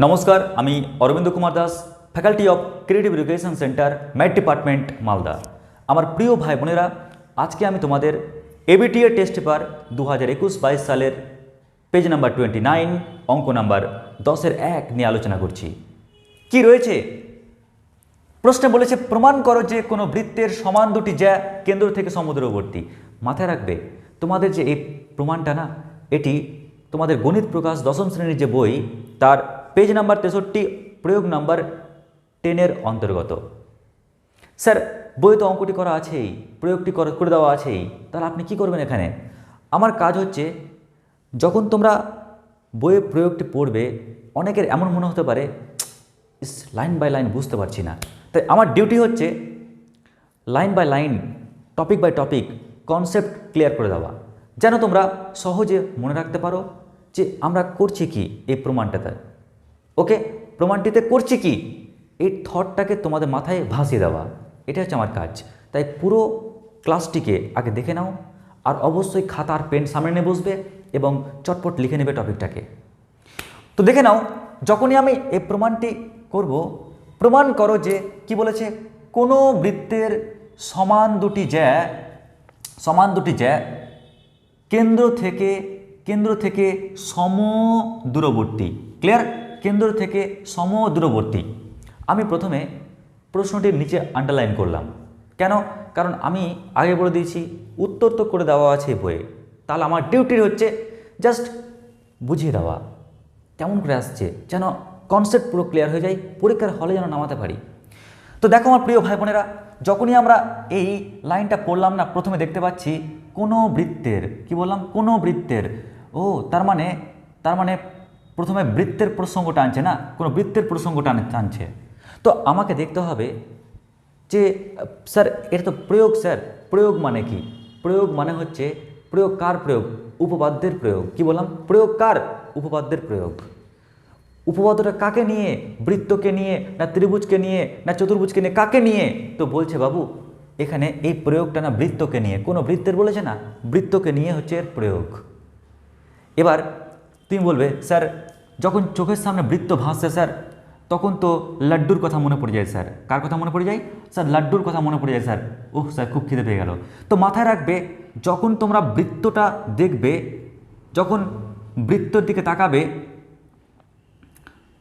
নমস্কার, আমি Arabinda Kumar Das, faculty of creative education centre, math department, Malda. আমার প্রিয় ভাই বোনেরা, আজকে আমি তোমাদের এবিটিএ টেস্ট পেপার 2021-22 সালের পেজ নাম্বার 29, অঙ্ক নাম্বার 10-1 নিয়ে আলোচনা করছি। কি রয়েছে প্রশ্নে? বলেছে প্রমাণ করো যে কোনো বৃত্তের সমান দুটি জ্যা কেন্দ্র থেকে সমুদ্রবর্তী। মাথায় রাখবে, তোমাদের যে এই প্রমাণটা না, এটি তোমাদের গণিত প্রকাশ দশম শ্রেণীর যে বই, তার পেজ নাম্বার 63, প্রয়োগ নাম্বার 10 অন্তর্গত। স্যার, বইয়ে তো অঙ্কটি করা আছেই, প্রয়োগটি করে দেওয়া আছেই, তাহলে আপনি কি করবেন এখানে? আমার কাজ হচ্ছে, যখন তোমরা বইয়ে প্রয়োগটি পড়বে, অনেকের এমন মনে হতে পারে লাইন বাই লাইন বুঝতে পারছি না। তাই আমার ডিউটি হচ্ছে line by line, topic by topic concept clear করে দেওয়া, যেন তোমরা সহজে মনে রাখতে পারো যে আমরা করছি কি এই প্রমাণটাতে। ওকে, প্রমাণটিতে করছি কি, এই থটটাকে তোমাদের মাথায় ভাসিয়ে দেওয়া, এটা হচ্ছে আমার কাজ। তাই পুরো ক্লাসটিকে আগে দেখে নাও, আর অবশ্যই খাতা আর পেন সামনে নিয়ে বসবে এবং চটপট লিখে নেবে টপিকটাকে। তো দেখে নাও, যখনই আমি এই প্রমাণটি করব, প্রমাণ করো যে কি বলেছে, কোনো বৃত্তের সমান দুটি জ্যা কেন্দ্র থেকে সম দূরবর্তী। ক্লিয়ার? কেন্দ্র থেকে সম দূরবর্তী। আমি প্রথমে প্রশ্নটির নিচে আন্ডারলাইন করলাম। কেন? কারণ আমি আগে বলে দিয়েছি উত্তর তো করে দেওয়া আছে বইয়ে, তাহলে আমার ডিউটি হচ্ছে জাস্ট বুঝিয়ে দেওয়া কেমন করে আসছে, যেন কনসেপ্ট পুরো ক্লিয়ার হয়ে যায়, পরীক্ষার হলে যেন নামাতে পারি। তো দেখো আমার প্রিয় ভাই বোনেরা, যখনই আমরা এই লাইনটা পড়লাম না, প্রথমে দেখতে পাচ্ছি কোনো বৃত্তের, কি বললাম, কোনো বৃত্তের। ও তার মানে প্রথমে বৃত্তের প্রসঙ্গ টানছে না, কোনো বৃত্তের প্রসঙ্গ টানছে। তো আমাকে দেখতে হবে যে স্যার এটা তো প্রয়োগ। স্যার, প্রয়োগ মানে কি? প্রয়োগ মানে হচ্ছে, প্রয়োগ কার প্রয়োগ? উপপাদ্যের প্রয়োগ। কি বললাম? প্রয়োগ কার? উপপাদ্যের প্রয়োগ। উপপাদ্যটা কাকে নিয়ে? বৃত্তকে নিয়ে, না ত্রিভুজকে নিয়ে, না চতুর্ভুজকে নিয়ে, কাকে নিয়ে? তো বলছে বাবু এখানে এই প্রয়োগটা না বৃত্তকে নিয়ে, কোনো বৃত্তের বলেছে না, বৃত্তকে নিয়ে হচ্ছে এর প্রয়োগ। এবার তুমি বলবে স্যার যখন চোখের সামনে বৃত্ত ভাসছে স্যার, তখন তো লাড্ডুর কথা মনে পড়ে যায়। স্যার কার কথা মনে পড়ে যায়? স্যার লাড্ডুর কথা মনে পড়ে যায় স্যার। ওহ স্যার, খুব খিদে পেয়ে গেল। তো মাথায় রাখবে, যখন তোমরা বৃত্তটা দেখবে, যখন বৃত্তর দিকে তাকাবে,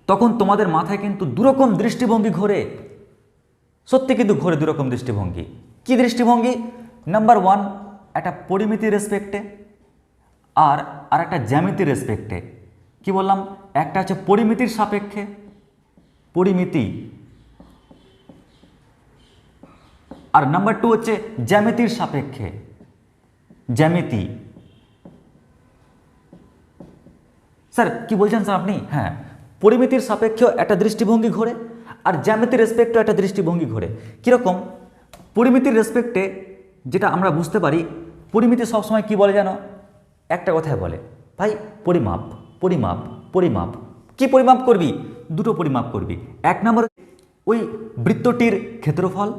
তখন তোমাদের মাথায় কিন্তু দুরকম দৃষ্টিভঙ্গি ঘোরে। সত্যি কিন্তু ঘোরে দুরকম দৃষ্টিভঙ্গি। কি দৃষ্টিভঙ্গি? নাম্বার 1, একটা পরিমিতির রেসপেক্টে, আর একটা জ্যামিতির রেসপেক্টে। কি বললাম? একটা হচ্ছে পরিমিতির সাপেক্ষে, পরিমিতি, আর নাম্বার 2 হচ্ছে জ্যামিতির সাপেক্ষে, জ্যামিতি। স্যার কি বলছেন স্যার আপনি? হ্যাঁ, পরিমিতির সাপেক্ষেও একটা দৃষ্টিভঙ্গি ঘোরে, আর জ্যামিতির রেসপেক্টেও একটা দৃষ্টিভঙ্গি ঘোরে। কীরকম? পরিমিতির রেসপেক্টে যেটা আমরা বুঝতে পারি, পরিমিতি সবসময় কি বলে জানো? একটা কথায় বলে, ভাই পরিমাপ, পরিমাপ, পরিমাপ। কি পরিমাপ করবি? দুটো পরিমাপ করবি। এক নম্বর ওই বৃত্তটির ক্ষেত্রফল,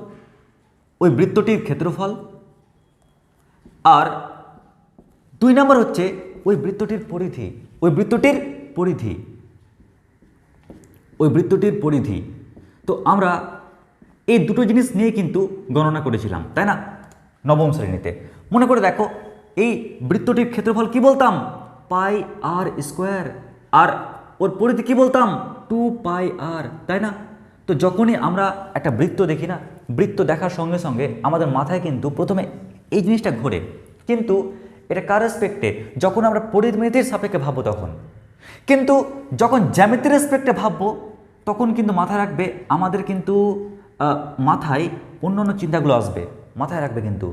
আর 2 নম্বর হচ্ছে ওই বৃত্তটির পরিধি। তো আমরা এই দুটো জিনিস নিয়ে কিন্তু গণনা করেছিলাম, তাই না, নবম শ্রেণীতে। মনে করে দেখো, এই বৃত্তটির ক্ষেত্রফল কি বলতাম? πr², আর ওর পরিধি কি বলতাম? 2πr, তাই না? তো যখনই আমরা একটা বৃত্ত দেখি না, বৃত্ত দেখার সঙ্গে সঙ্গে আমাদের মাথায় কিন্তু প্রথমে এই জিনিসটা ঘোরে, কিন্তু এটা কার রেসপেক্টে? যখন আমরা পরিমিতির সাপেক্ষে ভাববো তখন। কিন্তু যখন জ্যামিতির রেসপেক্টে ভাববো, তখন কিন্তু মাথায় রাখবে, আমাদের কিন্তু মাথায় অন্য অন্য চিন্তাগুলো আসবে। মাথায় রাখবে কিন্তু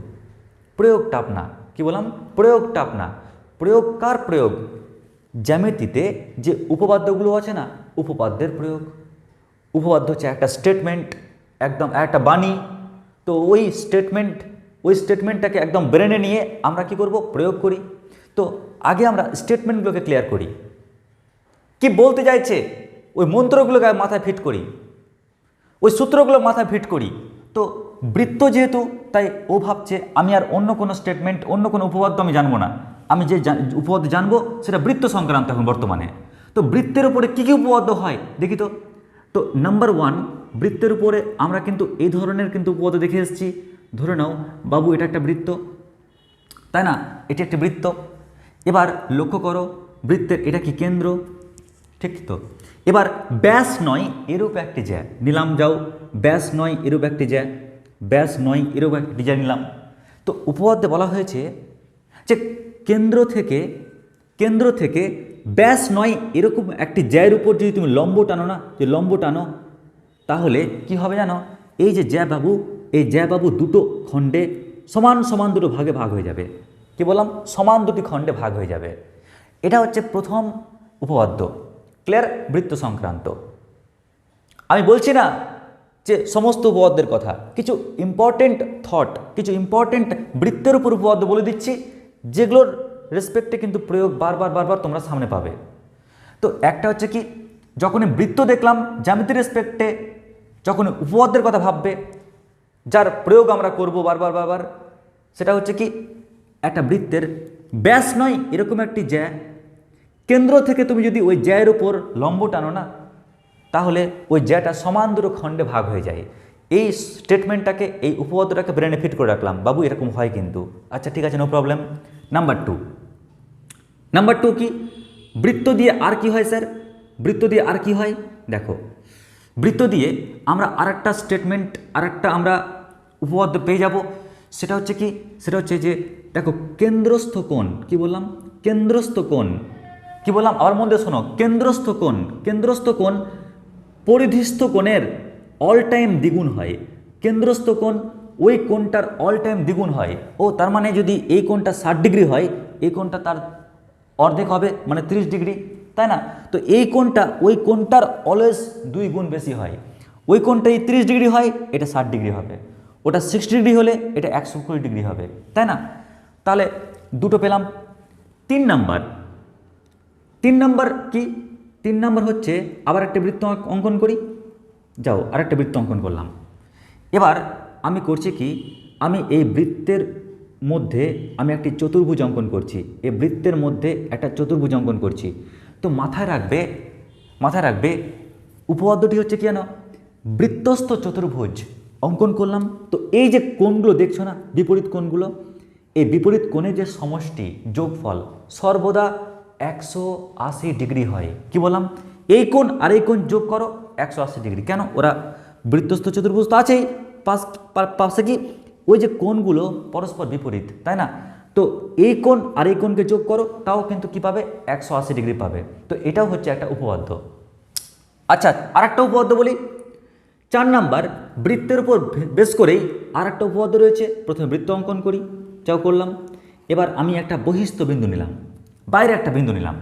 প্রয়োগটা আপনা। কি বললাম? প্রয়োগটা আপনা। প্রয়োগ কার প্রয়োগ? জ্যামিতিতে যে উপপাদ্যগুলো আছে না, উপপাদ্যের প্রয়োগ। উপপাদ্য হচ্ছে একটা স্টেটমেন্ট, একদম একটা বাণী। তো ওই স্টেটমেন্টটাকে একদম ব্রেনে নিয়ে আমরা কি করব? প্রয়োগ করি। তো আগে আমরা স্টেটমেন্টগুলোকে ক্লিয়ার করি, কি বলতে চাইছে ওই মন্ত্রগুলোকে মাথায় ফিট করি, ওই সূত্রগুলো মাথায় ফিট করি। তো বৃত্ত যেহেতু, তাই ও ভাবছে আমি আর অন্য কোনো স্টেটমেন্ট, অন্য কোনো উপপাদ্য আমি জানবো না, আমি যে উপপাদ্য জানবো সেটা বৃত্ত সংক্রান্ত এখন বর্তমানে। তো বৃত্তের উপরে কী কী উপপাদ্য হয় দেখি তো। তো নাম্বার 1, বৃত্তের উপরে আমরা কিন্তু এই ধরনের কিন্তু উপপাদ্য দেখে এসেছি। ধরে নাও বাবু এটা একটা বৃত্ত, তাই না, এটি একটি বৃত্ত। এবার লক্ষ্য করো বৃত্তের এটা কি কেন্দ্র, ঠিক তো। এবার ব্যাস নয় এরূপ একটি জ্যা নিলাম, যাও ব্যাস নয় এরূপ একটি জ্যা, ব্যাস নয় এরূপ একটি জ্যা নিলাম। তো উপপাদ্যে বলা হয়েছে যে কেন্দ্র থেকে ব্যাস নয় এরকম একটি জ্যায়ের উপর যদি তুমি লম্ব টানো না, যে লম্ব টানো, তাহলে কি হবে জানো, এই যে জ্যা বাবু, এই জ্যা বাবু দুটো খণ্ডে সমান সমান দুটো ভাগে ভাগ হয়ে যাবে। কি বললাম, সমান দুটি খণ্ডে ভাগ হয়ে যাবে। এটা হচ্ছে প্রথম উপপাদ্য। ক্লিয়ার, বৃত্ত সংক্রান্ত। আমি বলছি না যে সমস্ত উপপাদ্যের কথা, কিছু ইম্পর্টেন্ট থট, কিছু ইম্পর্টেন্ট বৃত্তের উপর উপপাদ্য বলে দিচ্ছি, যেগুলোর রেসপেক্টে কিন্তু প্রয়োগ বারবার তোমরা সামনে পাবে। তো একটা হচ্ছে কি, যখনই বৃত্ত দেখলাম জ্যামিতির রেসপেক্টে, যখন উপপাদ্যের কথা ভাববে, যার প্রয়োগ আমরা করব বারবার, সেটা হচ্ছে কি, একটা বৃত্তের ব্যাস নয় এরকম একটি জ্যা, কেন্দ্র থেকে তুমি যদি ওই জ্যায়ের উপর লম্ব টানো না, তাহলে ওই জ্যাটা সমান দুটো খণ্ডে ভাগ হয়ে যায়। এই স্টেটমেন্টটাকে, এই উপপাদ্যটাকে ব্রেনে ফিট করে রাখলাম বাবু, এরকম হয় কিন্তু। আচ্ছা ঠিক আছে, নো প্রবলেম। নাম্বার টু কি, বৃত্ত দিয়ে আর কি হয় স্যার, বৃত্ত দিয়ে আর কি হয় দেখো, বৃত্ত দিয়ে আমরা আরেকটা স্টেটমেন্ট, আরেকটা আমরা উপপাদ্য পেয়ে যাব। সেটা হচ্ছে কি, সেটা হচ্ছে যে দেখো কেন্দ্রস্থ কোণ, কি বললাম, কেন্দ্রস্থ কোণ, কি বললাম আবার মধ্যে শোনো, কেন্দ্রস্থ কোণ পরিধিস্থ কোণের অল টাইম দ্বিগুণ হয়। কেন্দ্রস্থ কোণ ওই কোণটার অল টাইম দ্বিগুণ হয়। ও তার মানে যদি এই কোণটা 60 ডিগ্রি হয়, এই কোণটা তার অর্ধেক হবে, মানে 30 ডিগ্রি, তাই না। তো এই কোণটা ওই কোণটার অলওয়েজ 2 গুণ বেশি হয়। ওই কোণটাই 30 ডিগ্রি হয়, এটা 60 ডিগ্রি হবে। ওটা 60 ডিগ্রি হলে এটা 120 ডিগ্রি হবে, তাই না। তাহলে দুটো পেলাম। 3 নাম্বার কি, 3 নাম্বার হচ্ছে আবার একটা বৃত্ত অঙ্কন করি। যাও আরেকটা বৃত্ত অঙ্কন করলাম। এবার আমি করছি কি, আমি এই বৃত্তের মধ্যে আমি একটি চতুর্ভুজ অঙ্কন করছি, এই বৃত্তের মধ্যে একটা চতুর্ভুজ অঙ্কন করছি। তো মাথায় রাখবে উপপাদ্যটি হচ্ছে কি জানো, বৃত্তস্থ চতুর্ভুজ অঙ্কন করলাম। তো এই যে কোণগুলো দেখছো না, বিপরীত কোণগুলো, এই বিপরীত কোণের যে সমষ্টি যোগফল সর্বদা 180 ডিগ্রি হয়। কি বললাম, এই কোণ আর এই কোণ যোগ করো 180 ডিগ্রি। কেন, ওরা বৃত্তস্থ চতুর্ভুজ তো আছেই, পাশে কি ওই যে কোণগুলো পরস্পর বিপরীত, তাই না। তো এই কোণ আর এই কোণকে যোগ করো, তাও কিন্তু কি পাবে, 180 ডিগ্রি পাবে। তো এটাও হচ্ছে একটা উপপাদ্য। আচ্ছা আরেকটা উপপাদ্য বলি। 4 নাম্বার, বৃত্তের উপর বেস করেই আর একটা উপপাদ্য রয়েছে। প্রথমে বৃত্ত অঙ্কন করি, যাও করলাম। এবার আমি একটা বহিস্থ বিন্দু নিলাম, বাইরে একটা বিন্দু নিলাম।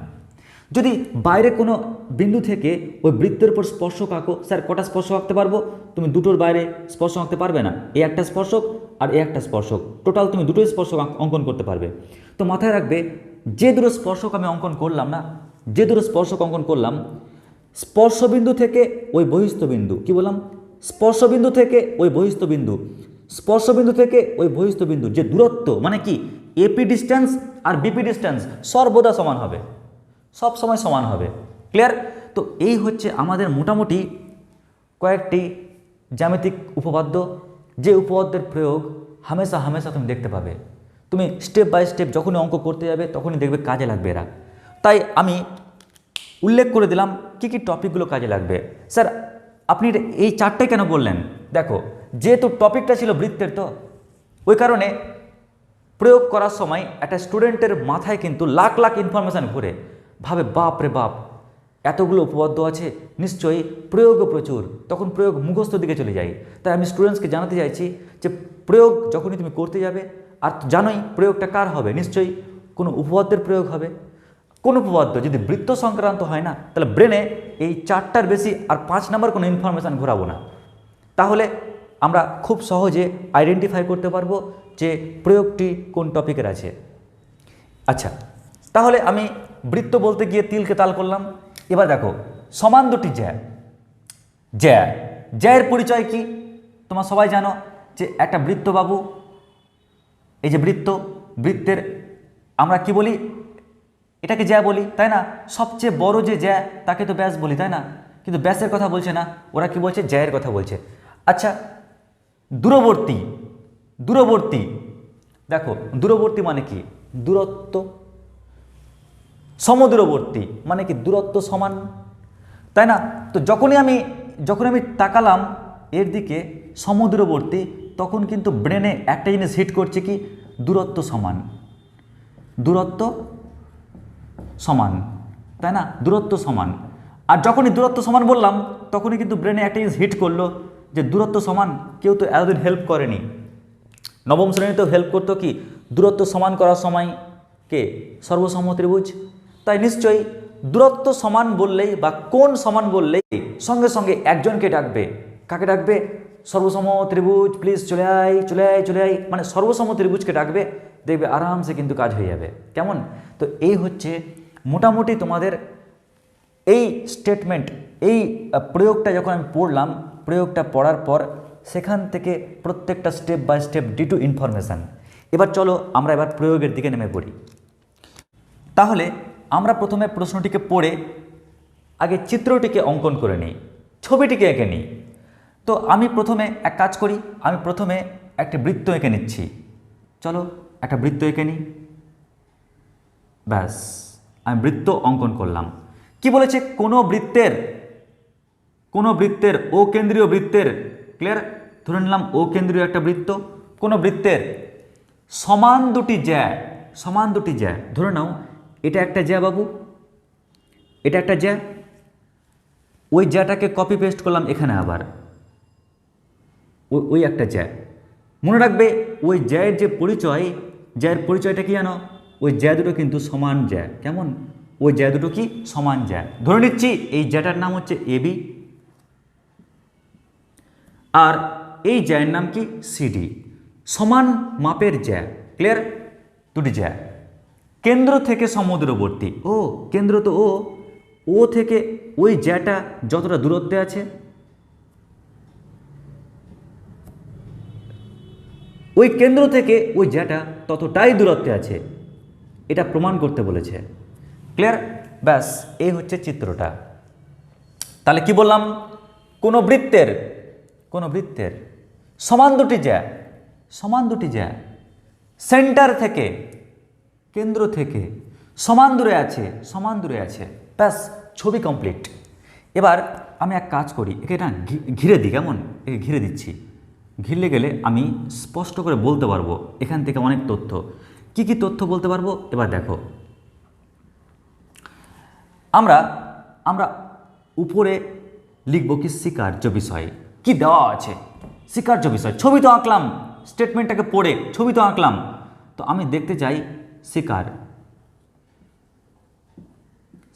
যদি বাইরে কোনো বিন্দু থেকে ওই বৃত্তের উপর স্পর্শক আঁকো, স্যার কটা স্পর্শক আঁকতে পারবো, তুমি দুটোর বাইরে স্পর্শক আঁকতে পারবে না, এই একটা স্পর্শক আর এই একটা স্পর্শক, টোটাল তুমি দুটোই স্পর্শক অঙ্কন করতে পারবে। তো মাথায় রাখবে, যে দুটো স্পর্শক আমি অঙ্কন করলাম না, যে দুটো স্পর্শক অঙ্কন করলাম, স্পর্শবিন্দু থেকে ওই বহিস্থ বিন্দু, কি বললাম, স্পর্শবিন্দু থেকে ওই বহিস্থ বিন্দু, স্পর্শবিন্দু থেকে ওই বহিস্থ বিন্দু যে দূরত্ব, মানে কি এপি ডিস্টেন্স আর বিপি ডিস্টেন্স সর্বদা সমান হবে, সব সময় সমান হবে। ক্লিয়ার। তো এই হচ্ছে আমাদের মোটামুটি কয়েকটি জ্যামিতিক উপপাদ্য, যে উপপাদ্যের প্রয়োগ হামেশা তুমি দেখতে পাবে। তুমি স্টেপ বাই স্টেপ যখনই অঙ্ক করতে যাবে তখনই দেখবে কাজে লাগবে এরা। তাই আমি উল্লেখ করে দিলাম কি কি টপিকগুলো কাজে লাগবে। স্যার আপনি এই 4টে কেন বললেন, দেখো যেহেতু টপিকটা ছিল বৃত্তের, তো ওই কারণে প্রয়োগ করার সময় একটা স্টুডেন্টের মাথায় কিন্তু লাখ লাখ ইনফরমেশান ঘুরে, ভাবে বাপ রে বাপ এতগুলো উপপাদ্য আছে, নিশ্চয়ই প্রয়োগও প্রচুর, তখন প্রয়োগ মুখস্থ দিকে চলে যায়। তাই আমি স্টুডেন্টসকে জানাতে চাইছি যে প্রয়োগ যখনই তুমি করতে যাবে, আর জানোই প্রয়োগটা কার হবে, নিশ্চয়ই কোনো উপপাদ্যের প্রয়োগ হবে। কোন উপপাদ্য যদি বৃত্ত সংক্রান্ত হয় না, তাহলে ব্রেনে এই 4টার বেশি আর 5 নাম্বার কোনো ইনফরমেশান ঘোরাবো না। তাহলে আমরা খুব সহজে আইডেন্টিফাই করতে পারবো যে প্রয়োগটি কোন টপিকের আছে। আচ্ছা তাহলে আমি বৃত্ত বলতে গিয়ে তিলকে তাল করলাম। এবার দেখো সমান দুটি জ্যায়ের পরিচয় কি তোমরা সবাই জানো, যে একটা বৃত্ত বাবু, এই যে বৃত্তের আমরা কি বলি, এটাকে জ্যা বলি, তাই না? সবচেয়ে বড় যে জ্যা তাকে তো ব্যাস বলি, তাই না? কিন্তু ব্যাসের কথা বলছে না, ওরা কি বলছে? জ্যায়ের কথা বলছে। আচ্ছা, দূরবর্তী, দূরবর্তী, দেখো দূরবর্তী মানে কি? দূরত্ব। সমদূরবর্তী মানে কি? দূরত্ব সমান, তাই না? তো যখন আমি তাকালাম এর দিকে সমদূরবর্তী, তখন কিন্তু ব্রেনে একটা জিনিস হিট করছে কি? দূরত্ব সমান, দূরত্ব সমান, তাই না? দূরত্ব সমান। আর যখনই দূরত্ব সমান বললাম তখনই কিন্তু ব্রেনে একটা জিনিস হিট করলো যে দূরত্ব সমান কেউ তো এতদিন হেল্প করেনি। নবম শ্রেণীতেও হেল্প করতো কি? দূরত্ব সমান করার সময় কে? সর্বসম ত্রিভুজ। তাই নিশ্চয়ই দূরত্ব সমান বললেই বা কোণ সমান বললেই সঙ্গে সঙ্গে একজনকে ডাকবে। কাকে ডাকবে? সর্বসম ত্রিভুজ, প্লিজ চলে আয়, চলে আয়, চলে আয়, মানে সর্বসম ত্রিভুজকে ডাকবে। দেখবে আরামসে কিন্তু কাজ হয়ে যাবে। কেমন? তো এই হচ্ছে মোটামুটি তোমাদের এই স্টেটমেন্ট, এই প্রয়োগটা যখন আমি পড়লাম, প্রয়োগটা পড়ার পর সেখান থেকে প্রত্যেকটা স্টেপ বাই স্টেপ ডিটু ইনফরমেশান। এবার চলো আমরা এবার প্রয়োগের দিকে নেমে পড়ি। তাহলে আমরা প্রথমে প্রশ্নটিকে পড়ে আগে চিত্রটিকে অঙ্কন করে নিই, ছবিটিকে এঁকে নিই। তো আমি প্রথমে এক কাজ করি, আমি প্রথমে একটা বৃত্ত এঁকে নিচ্ছি। চলো একটা বৃত্ত এঁকে নিই। ব্যাস, আমি বৃত্ত অঙ্কন করলাম। কি বলেছে? কোনো বৃত্তের ও কেন্দ্রীয় বৃত্তের, ক্লিয়ার? ধরে নিলাম ও কেন্দ্রীয় একটা বৃত্ত, কোনো বৃত্তের সমান দুটি জ্যা, সমান দুটি জ্যা, ধরে নাও এটা একটা জ্যা বাবু, এটা একটা জ্যা। ওই জ্যাটাকে কপি পেস্ট করলাম এখানে, আবার ওই একটা জ্যা। মনে রাখবে ওই জ্যায়ের যে পরিচয়, জ্যায়ের পরিচয়টা কি জানো? ওই জ্যা দুটো কিন্তু সমান জ্যা। কেমন? ওই জ্যা দুটো কি? সমান জ্যা। ধরে নিচ্ছি এই জ্যাটার নাম হচ্ছে এবি, আর এই জ্যায়ের নাম কি? সিডি। সমান মাপের জ্যা, ক্লিয়ার? দুটি জ্যা, কেন্দ্র থেকে সমদূরবর্তী। ও কেন্দ্র তো ও থেকে ওই জ্যাটা যতটা দূরত্বে আছে, ওই কেন্দ্র থেকে ওই জ্যাটা ততটাই দূরত্বে আছে, এটা প্রমাণ করতে বলেছে। ক্লিয়ার? ব্যাস, এই হচ্ছে চিত্রটা। তাহলে কি বললাম? কোনো বৃত্তের সমান দুটি জ্যা, সমান দুটি জ্যা সেন্টার থেকে, কেন্দ্র থেকে সমান দূরে আছে, সমান দূরে আছে। ব্যাস, ছবি কমপ্লিট। এবার আমি এক কাজ করি, একে না ঘিরে দিই। কেমন? একে ঘিরে দিচ্ছি। ঘিরলে গেলে আমি স্পষ্ট করে বলতে পারবো এখান থেকে অনেক তথ্য। কি কি তথ্য বলতে পারবো? এবার দেখো, আমরা উপরে লিখব কি? স্বীকার্য বিষয়। কি দেওয়া আছে? স্বীকার্য বিষয়। ছবি তো আঁকলাম, স্টেটমেন্টটাকে পড়ে ছবি তো আঁকলাম। তো আমি দেখতে চাই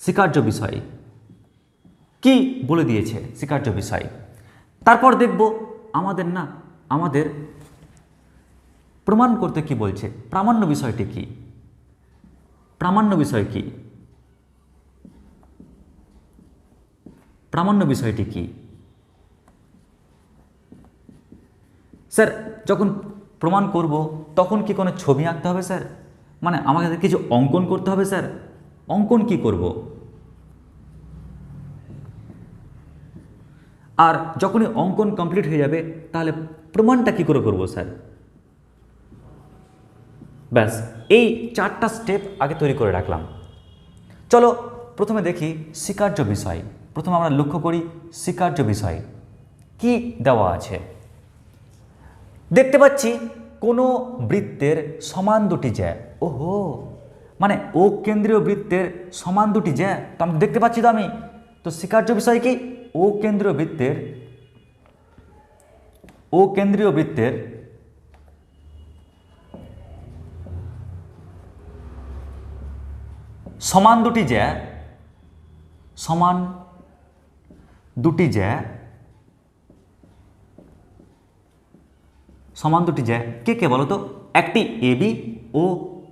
স্বীকার্য বিষয় কি বলে দিয়েছে, স্বীকার্য বিষয়। তারপর দেখব আমাদের প্রমাণ করতে কি বলছে, প্রামাণ্য বিষয়টি কি, প্রামাণ্য বিষয় কি, প্রামাণ্য বিষয়টি কি। স্যার যখন প্রমাণ করব তখন কি কোনো ছবি আঁকতে হবে স্যার? মানে আমাকে কিছু অঙ্কন করতে হবে স্যার? অঙ্কন কি করব? আর যখনই অঙ্কন কমপ্লিট হয়ে যাবে তাহলে প্রমাণটা কি করে করব স্যার? ব্যাস, এই চারটা স্টেপ আগে তৈরি করে রাখলাম। চলো প্রথমে দেখি স্বীকার্য বিষয়। প্রথমে আমরা লক্ষ্য করি স্বীকার্য বিষয় কি দেওয়া আছে। দেখতে পাচ্ছি কোনো বৃত্তের সমান দুটি জ্যা। ওহো, মানে ও কেন্দ্রীয় বৃত্তের সমান দুটি জ্যা তো আমি দেখতে পাচ্ছি। তো স্বীকার্য বিষয় কি? ও কেন্দ্রীয় বৃত্তের সমান দুটি জ্যা, সমান দুটি জ্যা, সমান দুটি জ্যা কে কে বলো তো? একটি এবি ও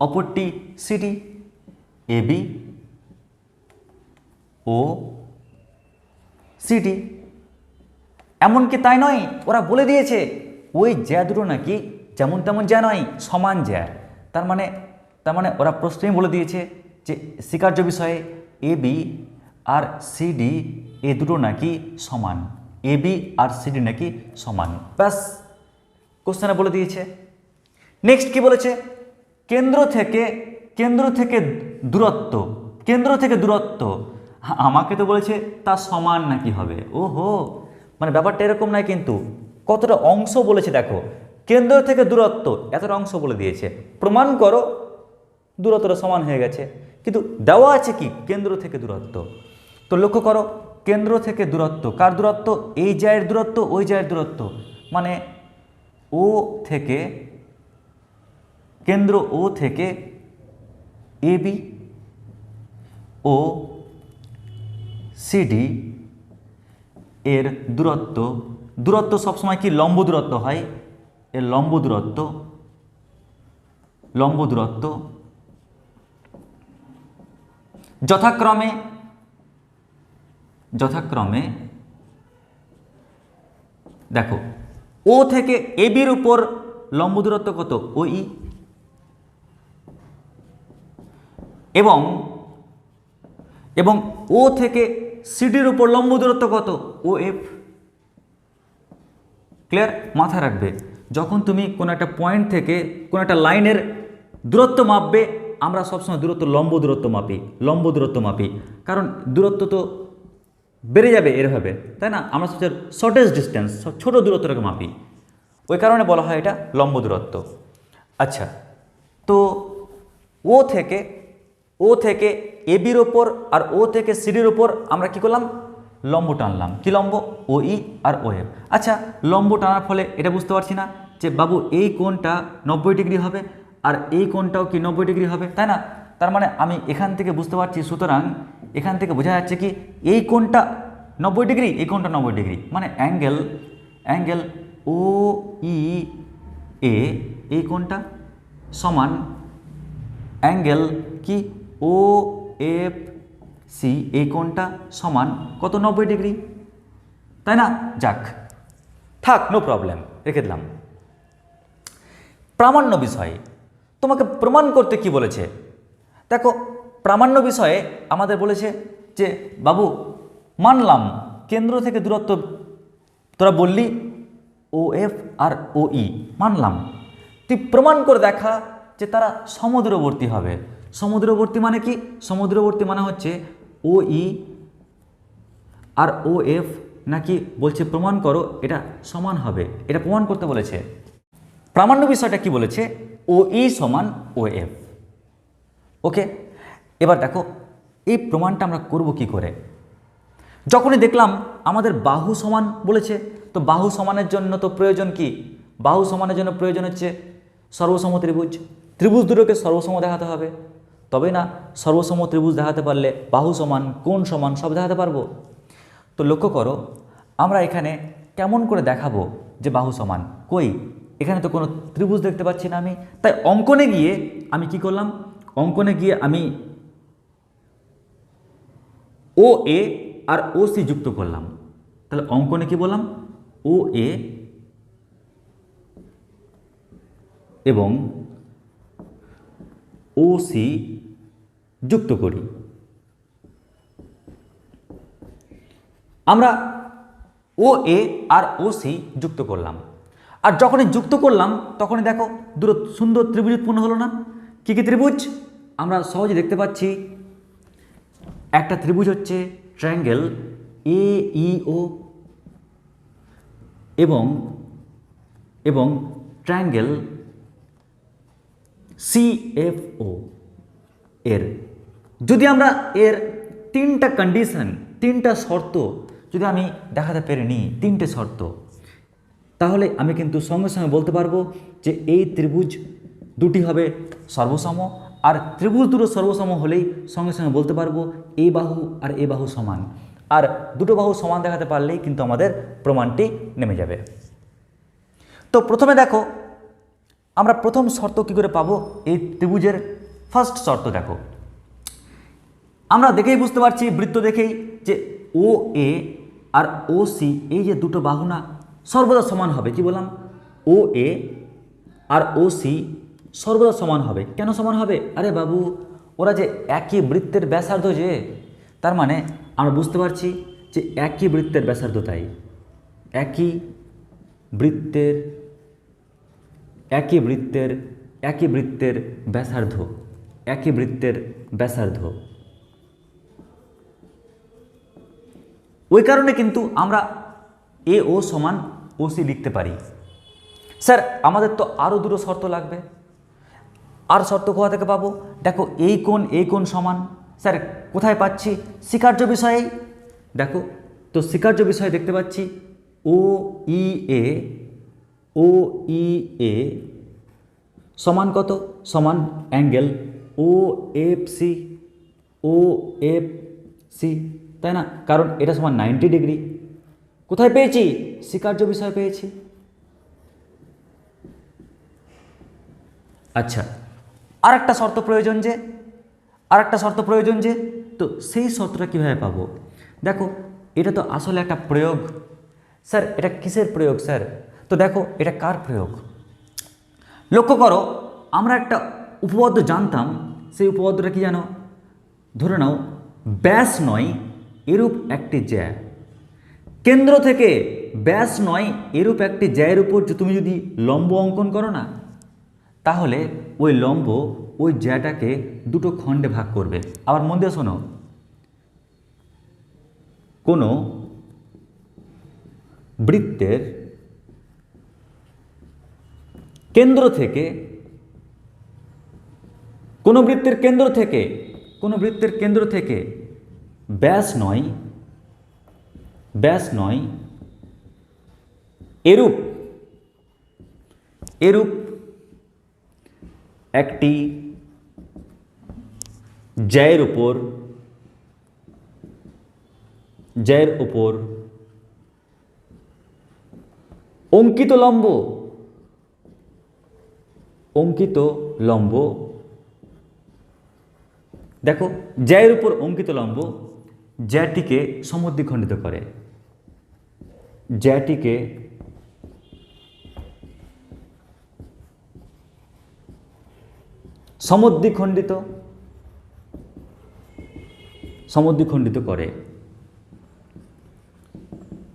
অপরটি সিডি। এবি ও সিডি। এমনকি তাই নয়, ওরা বলে দিয়েছে ওই জ্যা দুটো নাকি যেমন তেমন জ্যা নয়, সমান জ্যা। তার মানে ওরা প্রশ্নেই বলে দিয়েছে যে স্বীকার্য বিষয়ে এ বি আর সিডি এ দুটো নাকি সমান, এ বি আর সিডি নাকি সমান, ব্যাস কোশ্চেনে বলে দিয়েছে। নেক্সট কি বলেছে, কেন্দ্র থেকে দূরত্ব, কেন্দ্র থেকে দূরত্ব আমাকে তো বলেছে তা সমান নাকি হবে। ওহো, মানে ব্যাপারটা এরকম নয়, কিন্তু কতটা অংশ বলেছে দেখো, কেন্দ্র থেকে দূরত্ব এতটা অংশ বলে দিয়েছে, প্রমাণ করো দূরত্বটা সমান হয়ে গেছে, কিন্তু দেওয়া আছে কি কেন্দ্র থেকে দূরত্ব। তো লক্ষ্য করো, কেন্দ্র থেকে দূরত্ব, কার দূরত্ব, এই জায়ের দূরত্ব ওই জায়ের দূরত্ব, মানে ও থেকে, কেন্দ্র ও থেকে এ বি ও সিডি এর দূরত্ব, দূরত্ব সবসময় কি লম্ব দূরত্ব হয়, এর লম্ব দূরত্ব যথাক্রমে দেখো, ও থেকে এ বির উপর লম্ব দূরত্ব কত, ও ই, এবং ও থেকে সিডির উপর লম্ব দূরত্ব কত, ও এফ। ক্লিয়ার? মাথায় রাখবে, যখন তুমি কোনো একটা পয়েন্ট থেকে কোনো একটা লাইনের দূরত্ব মাপবে, আমরা সবসময় লম্ব দূরত্ব মাপি, কারণ দূরত্ব তো বেড়ে যাবে এরভাবে, তাই না? আমরা সবচেয়ে শর্টেস্ট ডিস্টেন্স, ছোট দূরত্বটাকে মাপি, ওই কারণে বলা হয় এটা লম্ব দূরত্ব। আচ্ছা, তো ও থেকে এ বির ওপর আর ও থেকে সিডির ওপর আমরা কি করলাম, লম্ব টানলাম। কি লম্ব, ও ই আর ও এফ। আচ্ছা, লম্ব টানার ফলে এটা বুঝতে পারছি না যে বাবু এই কোণটা 90 ডিগ্রি হবে আর এই কোণটাও কি 90 ডিগ্রি হবে, তাই না? তার মানে আমি এখান থেকে বুঝতে পারছি, সুতরাং এখান থেকে বোঝা যাচ্ছে কি এই কোণটা 90 ডিগ্রি, এই কোণটা 90 ডিগ্রি, মানে অ্যাঙ্গেল ও ই এ এই কোণটা সমান অ্যাঙ্গেল কি ও এফ সি এই কোণটা সমান কত, 90 ডিগ্রি, তাই না? যাক, থাক, নো প্রবলেম, রেখে দিলাম। প্রামাণ্য বিষয়ে তোমাকে প্রমাণ করতে কি বলেছে দেখো, প্রামাণ্য বিষয়ে আমাদের বলেছে যে বাবু মানলাম কেন্দ্র থেকে দূরত্ব তোরা বললি ও এফ আর ও ই, মানলাম, তুই প্রমাণ করে দেখা যে তারা সমদূরবর্তী হবে। সমদূরবর্তী মানে কি, সমদূরবর্তী মানে হচ্ছে ও ই আর ও এফ নাকি বলছে প্রমাণ করো এটা সমান হবে, এটা প্রমাণ করতে বলেছে। প্রামাণ্য বিষয়টা কি বলেছে, ও ই সমান ও এফ। ওকে, এবার দেখো এই প্রমাণটা আমরা করব কি করে। যখনই দেখলাম আমাদের বাহু সমান বলেছে, তো বাহু সমানের জন্য তো প্রয়োজন কি, বাহু সমানের জন্য প্রয়োজন হচ্ছে সর্বসম ত্রিভুজ, ত্রিভুজ দুটোকে সর্বসম দেখাতে হবে, তবে না সর্বসম ত্রিভুজ দেখাতে পারলে বাহু সমান, কোণ সমান সব দেখাতে পারবো। তো লক্ষ্য করো, আমরা এখানে কেমন করে দেখাবো যে বাহু সমান, কই এখানে তো কোনো ত্রিভুজ দেখতে পাচ্ছি না আমি, তাই অঙ্কনে গিয়ে আমি কি করলাম, অঙ্কনে গিয়ে আমি ও এ আর ও সি যুক্ত করলাম। তাহলে অঙ্কনে কি বললাম, ও এ এবং ও সি যুক্ত করি। আমরা ও এ আর ও সি যুক্ত করলাম, আর যখনই যুক্ত করলাম তখনই দেখো দুটো সুন্দর ত্রিভুজ উৎপন্ন হলো না। কী কী ত্রিভুজ আমরা সহজে দেখতে পাচ্ছি, একটা ত্রিভুজ হচ্ছে ট্রায়াঙ্গেল এ ই ও এবং ট্রায়াঙ্গেল সি এফ ও এর যদি আমরা এর তিনটা কন্ডিশন, তিনটা শর্ত যদি আমি দেখাতে পেরে নিই, তিনটে শর্ত, তাহলে আমি কিন্তু সঙ্গে সঙ্গে বলতে পারবো যে এই ত্রিভুজ দুটি হবে সর্বসম, আর ত্রিভুজ দুটো সর্বসম হলেই সঙ্গে সঙ্গে বলতে পারবো এই বাহু আর এই বাহু সমান, আর দুটো বাহু সমান দেখাতে পারলেই কিন্তু আমাদের প্রমাণটি নেমে যাবে। তো প্রথমে দেখো আমরা প্রথম শর্ত কী করে পাবো, এই ত্রিভুজের ফার্স্ট শর্ত দেখো, আমরা দেখেই বুঝতে পারছি বৃত্ত দেখেই যে ও এ আর ও সি এই যে দুটো বাহু না সর্বদা সমান হবে। কি বললাম, ও এ আর ও সি সর্বদা সমান হবে। কেন সমান হবে, আরে বাবু ওরা যে একই বৃত্তের ব্যাসার্ধ, যে তার মানে আমরা বুঝতে পারছি যে একই বৃত্তের ব্যাসার্ধ, তাই একই বৃত্তের ব্যাসার্ধ, একই বৃত্তের ব্যাসার্ধ। ওই কারণে কিন্তু আমরা এ ও সমান ও সি লিখতে পারি। স্যার আমাদের তো আরও দুটো শর্ত লাগবে। আর শর্ত কোথা থেকে পাবো? দেখো এই কোণ সমান, স্যার কোথায় পাচ্ছি? স্বীকার্য বিষয়েই। দেখো তো স্বীকার্য বিষয়ে দেখতে পাচ্ছি ও ই এ সমান কত? সমান অ্যাঙ্গেল ও এফ সি, তাই না? কারণ এটা সমান 90 ডিগ্রি। কোথায় পেয়েছি? স্বীকার্য বিষয় পেয়েছি। আচ্ছা, আর একটা শর্ত প্রয়োজন যে, তো সেই শর্তটা কীভাবে পাবো? দেখো এটা তো আসলে একটা প্রয়োগ। স্যার এটা কিসের প্রয়োগ স্যার? তো দেখো এটা কার প্রয়োগ? লক্ষ্য করো, আমরা একটা উপপাদ্য জানতাম। সেই উপপাদ্যটা কি জানো? ধরে নাও ব্যাস নয় এরূপ একটি জ্যা, কেন্দ্র থেকে ব্যাস নয় এরূপ একটি জ্যায়ের উপর তুমি যদি লম্ব অঙ্কন করো না, তাহলে ওই লম্ব ওই জ্যাটাকে দুটো খণ্ডে ভাগ করবে। আবার মন দিয়ে শোনো, কোনো বৃত্তের কেন্দ্র থেকে ব্যাস নয় এরূপ একটি জ্যায়ের উপর অঙ্কিত লম্ব, দেখো জ্যায়ের উপর অঙ্কিত লম্ব জ্যাটিকে সমদ্বিখণ্ডিত করে, জ্যাটিকে সমদ্বিখণ্ডিত করে।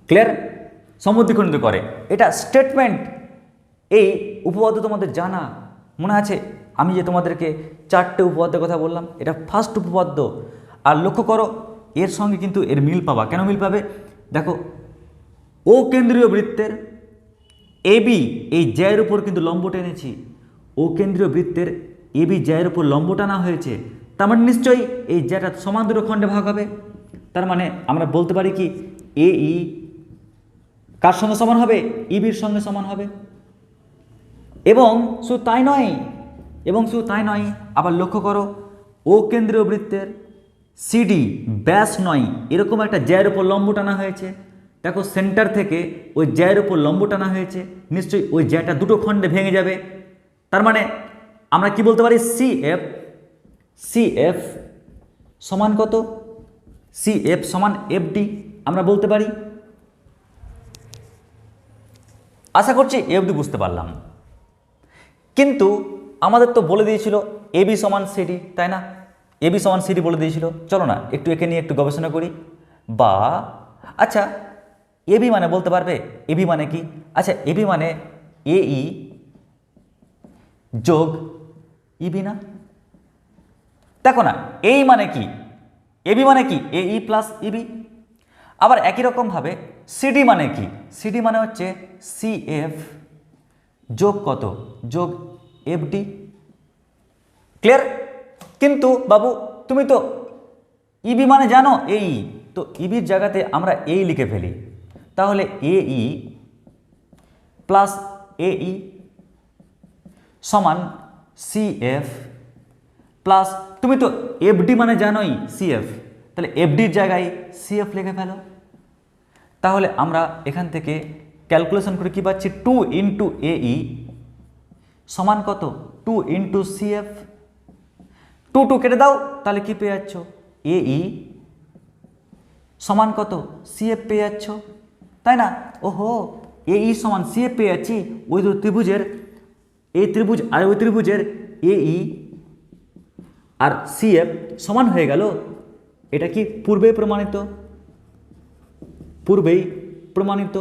ক্লিয়ার? সমদ্বিখণ্ডিত করে, এটা স্টেটমেন্ট। এই উপপাদ্য তোমাদের জানা মনে আছে? আমি যে তোমাদেরকে 4টে উপপাদ্যের কথা বললাম, এটা ফার্স্ট উপপাদ্য। আর লক্ষ্য করো এর সঙ্গে কিন্তু এর মিল পাবা। কেন মিল পাবে? দেখো ও কেন্দ্রীয় বৃত্তের এবি এই জ্যায়ের উপর কিন্তু লম্ব টেনেছি, ও কেন্দ্রীয় বৃত্তের এবি জ্যায়ের উপর লম্ব টানা হয়েছে, তার মানে নিশ্চয়ই এই জ্যাটা সমান দুটো খণ্ডে ভাগ হবে। তার মানে আমরা বলতে পারি কি এ ই কার সঙ্গে সমান হবে? ইবির সঙ্গে সমান হবে। এবং শুধু তাই নয়, আবার লক্ষ্য করো ও কেন্দ্রীয় বৃত্তের সিডি ব্যাস নয় এরকম একটা জ্যায়ের উপর লম্ব টানা হয়েছে। দেখো সেন্টার থেকে ওই জ্যায়ের উপর লম্ব টানা হয়েছে, নিশ্চয়ই ওই জ্যাটা দুটো খণ্ডে ভেঙে যাবে। তার মানে আমরা কি বলতে পারি? সিএফ সমান কত? সিএফ সমান এফডি আমরা বলতে পারি। আশা করছি এ অবধি বুঝতে পারলাম। কিন্তু আমাদের তো বলে দিয়েছিল এবি সমান সিডি, তাই না? এবি সমান সিডি বলে দিয়েছিল। চলো না একটু একে নিয়ে একটু গবেষণা করি। বা আচ্ছা এবি মানে বলতে পারবে এবি মানে কি? আচ্ছা এবি মানে এই যোগ ইবি না? দেখো না এই মানে কি? এবি মানে কি? এই প্লাস ইবি। আবার একই রকমভাবে সিডি মানে কি? সিডি মানে হচ্ছে সিএফ যোগ কত? যোগ এফডি। ক্লিয়ার? কিন্তু বাবু তুমি তো ইবি মানে জানো এই, তো ইবির জায়গাতে আমরা এই লিখে ফেলি, তাহলে এই প্লাস এই সমান সিএফ প্লাস, তুমি তো এফডি মানে জানোই সিএফ, তাহলে এফডির জায়গায় সিএফ লিখে ফেলো। তাহলে আমরা এখান থেকে ক্যালকুলেশন করে কি পাচ্ছি? 2 ইন্টু এই সমান কত? 2 ইন্টু সিএফ। 2 কেটে দাও, তাহলে কি পেয়ে যাচ্ছ? এই সমান কত? সিএফ পেয়ে যাচ্ছ, তাই না? ওহো, এই সমান সিএফ পেয়ে যাচ্ছি। ওই ত্রিভুজের এই ত্রিভুজ আর ওই ত্রিভুজের এই আর CF সমান হয়ে গেল, এটা কি পূর্বেই প্রমাণিত,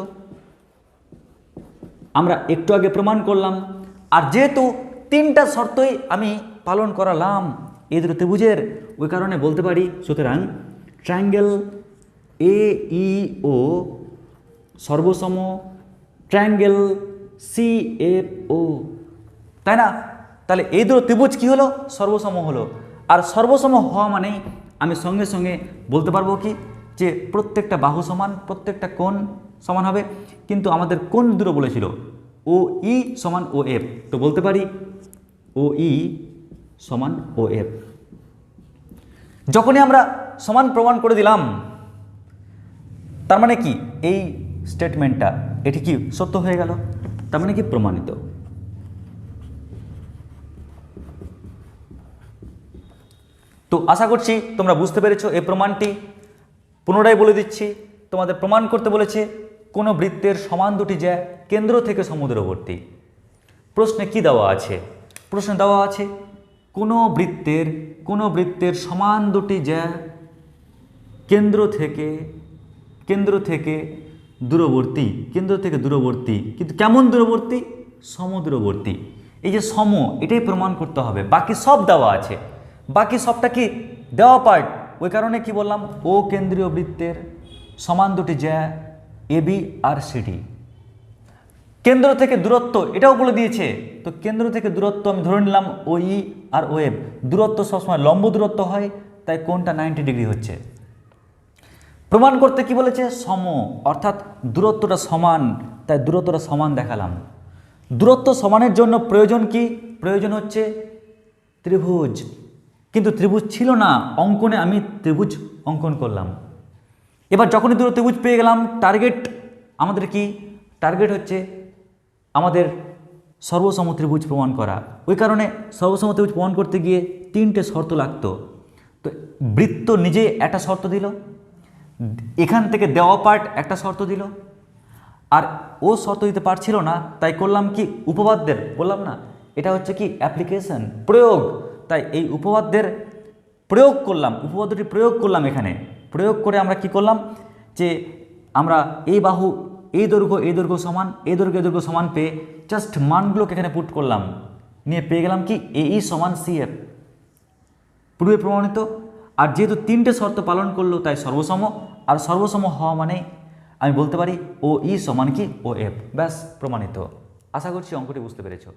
আমরা একটু আগে প্রমাণ করলাম। আর যেহেতু তিনটা শর্তই আমি পালন করালাম এই দুটো ত্রিভুজের, ওই কারণে বলতে পারি সুতরাং ট্রায়াঙ্গেল AEO সর্বসম ট্রায়াঙ্গেল CFO, তাই না? তাহলে এই দুটো ত্রিভুজ কি হলো? সর্বসম হলো। আর সর্বসম হওয়া মানেই আমি সঙ্গে সঙ্গে বলতে পারবো কি যে প্রত্যেকটা বাহু সমান, প্রত্যেকটা কোণ সমান হবে। কিন্তু আমাদের কোণ দুটো বলেছিল OE সমান OF, তো বলতে পারি OE সমান OF। যখনই আমরা সমান প্রমাণ করে দিলাম, তার মানে কি এই স্টেটমেন্টটা এটি কি সত্য হয়ে গেল, তার মানে কি প্রমাণিত। তো আশা করছি তোমরা বুঝতে পেরেছো এই প্রমাণটি। পুনরায় বলে দিচ্ছি, তোমাদের প্রমাণ করতে বলেছে কোনো বৃত্তের সমান দুটি জ্যা কেন্দ্র থেকে সমুদ্রবর্তী। প্রশ্নে কি দেওয়া আছে? প্রশ্নে দেওয়া আছে কোনো বৃত্তের সমান দুটি জ্যা কেন্দ্র থেকে দূরবর্তী, কিন্তু কেমন দূরবর্তী? সমদূরবর্তী। এই যে সম, এটাই প্রমাণ করতে হবে, বাকি সব দেওয়া আছে, বাকি সবটা কি দেওয়া পার্ট। ওই কারণে কি বললাম, ও কেন্দ্রীয় বৃত্তের সমান দুটি জ্যা AB আর CD। কেন্দ্র থেকে দূরত্ব এটাও বলে দিয়েছে, তো কেন্দ্র থেকে দূরত্ব আমি ধরে নিলাম OE আর OF। দূরত্ব সবসময় লম্ব দূরত্ব হয়, তাই কোণটা 90 ডিগ্রি হচ্ছে। প্রমাণ করতে কি বলেছে? সম, অর্থাৎ দূরত্বটা সমান, তাই দূরত্বটা সমান দেখালাম। দূরত্ব সমানের জন্য প্রয়োজন কি? প্রয়োজন হচ্ছে ত্রিভুজ, কিন্তু ত্রিভুজ ছিল না অঙ্কনে, আমি ত্রিভুজ অঙ্কন করলাম। এবার যখনই দুটো ত্রিভুজ পেয়ে গেলাম, টার্গেট আমাদের কি? টার্গেট হচ্ছে আমাদের সর্বসম ত্রিভুজ প্রমাণ করা। ওই কারণে সর্বসম ত্রিভুজ প্রমাণ করতে গিয়ে তিনটে শর্ত লাগতো। তো বৃত্ত নিজে একটা শর্ত দিল, এখান থেকে দেওয়া পার্ট একটা শর্ত দিল, আর ও শর্ত দিতে পারছিল না, তাই করলাম কি? উপপাদ্যের, বললাম না এটা হচ্ছে কি অ্যাপ্লিকেশন, প্রয়োগ। তাই এই উপপাদ্যের প্রয়োগ করলাম, উপপাদ্যটি প্রয়োগ করলাম। এখানে প্রয়োগ করে আমরা কি করলাম যে আমরা এই বাহু এই দৈর্ঘ্য সমান, এই দৈর্ঘ্য সমান পেয়ে জাস্ট মানগুলোকে এখানে পুট করলাম, নিয়ে পেয়ে গেলাম কি AE সমান CF, পূর্বে প্রমাণিত। আর যেহেতু তিনটে শর্ত পালন করলো তাই সর্বসম, আর সর্বসম হওয়া মানে আমি বলতে পারি OE সমান কি OF, ব্যাস প্রমাণিত। আশা করছি অঙ্কটি বুঝতে পেরেছো।